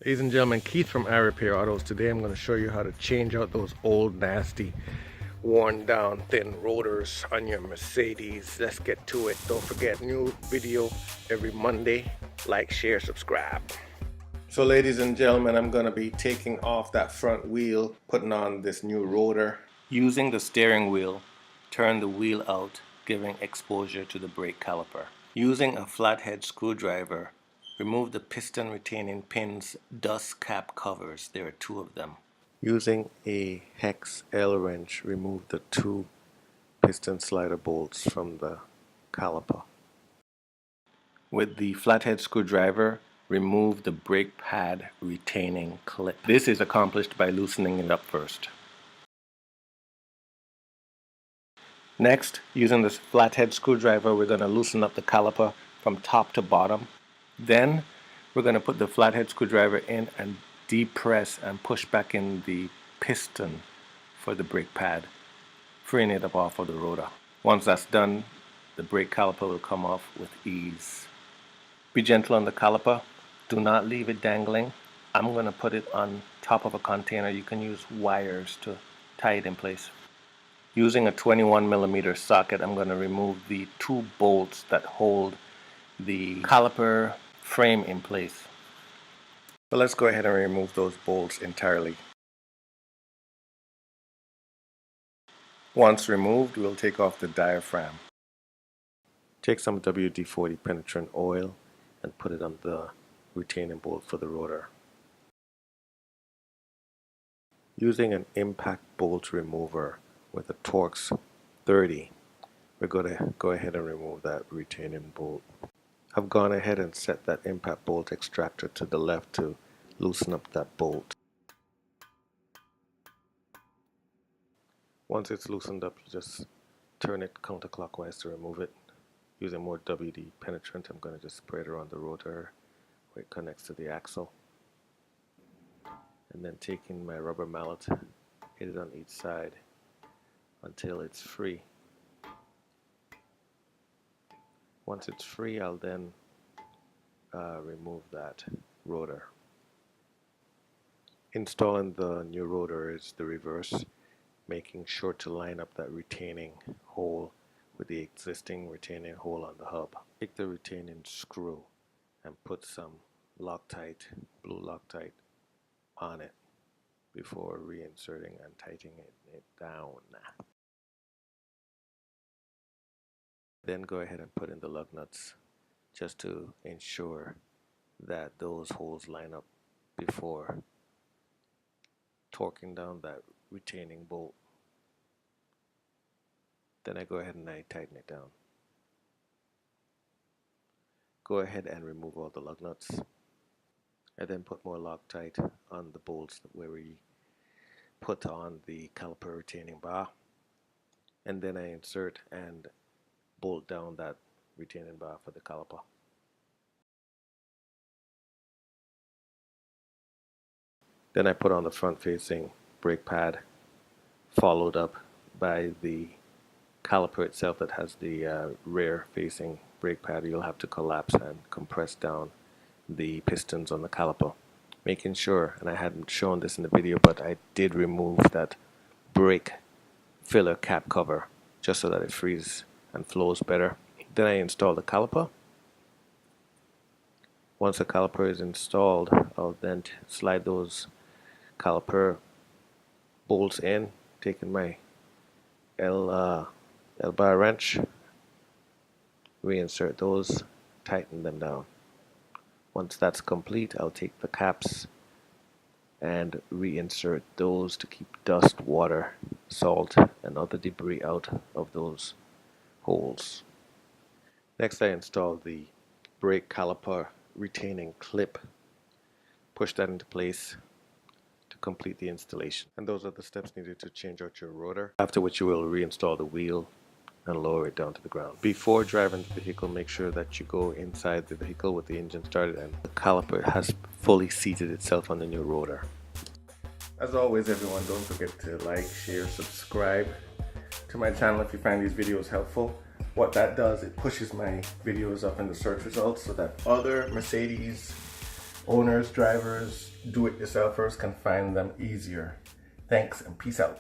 Ladies and gentlemen, Keith from iRepair Autos. Today I'm going to show you how to change out those old, nasty, worn down, thin rotors on your Mercedes. Let's get to it. Don't forget, new video every Monday. Like, share, subscribe. So ladies and gentlemen, I'm going to be taking off that front wheel, putting on this new rotor. Using the steering wheel, turn the wheel out, giving exposure to the brake caliper. Using a flathead screwdriver, remove the piston retaining pins dust cap covers. There are 2 of them. Using a hex L wrench, remove the 2 piston slider bolts from the caliper. With the flathead screwdriver, remove the brake pad retaining clip. This is accomplished by loosening it up first. Next, using this flathead screwdriver, we're going to loosen up the caliper from top to bottom. Then we're going to put the flathead screwdriver in and depress and push back in the piston for the brake pad, freeing it up off of the rotor. Once that's done, the brake caliper will come off with ease. Be gentle on the caliper. Do not leave it dangling. I'm going to put it on top of a container. You can use wires to tie it in place. Using a 21mm socket, I'm going to remove the 2 bolts that hold the caliper frame in place. So let's go ahead and remove those bolts entirely. Once removed, we'll take off the diaphragm. Take some WD-40 penetrant oil and put it on the retaining bolt for the rotor. Using an impact bolt remover with a Torx 30, we're going to go ahead and remove that retaining bolt. I've gone ahead and set that impact bolt extractor to the left to loosen up that bolt. Once it's loosened up, you just turn it counterclockwise to remove it. Using more WD penetrant, I'm going to just spray it around the rotor where it connects to the axle. And then taking my rubber mallet, hit it on each side until it's free. Once it's free, I'll then remove that rotor. Installing the new rotor is the reverse, making sure to line up that retaining hole with the existing retaining hole on the hub. Take the retaining screw and put some Loctite, blue Loctite, on it before reinserting and tightening it down. Then go ahead and put in the lug nuts just to ensure that those holes line up before torquing down that retaining bolt. Then I go ahead and I tighten it down. Go ahead and remove all the lug nuts. I then put more Loctite on the bolts where we put on the caliper retaining bar, and then I insert and bolt down that retaining bar for the caliper. Then I put on the front facing brake pad, followed up by the caliper itself that has the rear facing brake pad. You'll have to collapse and compress down the pistons on the caliper, making sure, and I hadn't shown this in the video, but I did remove that brake filler cap cover just so that it frees and flows better. Then I install the caliper. Once the caliper is installed, I'll then slide those caliper bolts in, taking my L-bar wrench, reinsert those, tighten them down. Once that's complete, I'll take the caps and reinsert those to keep dust, water, salt, and other debris out of those holes. Next, I install the brake caliper retaining clip. Push that into place to complete the installation. And those are the steps needed to change out your rotor, after which you will reinstall the wheel and lower it down to the ground. Before driving the vehicle, make sure that you go inside the vehicle with the engine started and the caliper has fully seated itself on the new rotor. As always, everyone, don't forget to like, share, subscribe to my channel if you find these videos helpful. What that does, it pushes my videos up in the search results so that other Mercedes owners, drivers, do-it-yourselfers can find them easier. Thanks and peace out.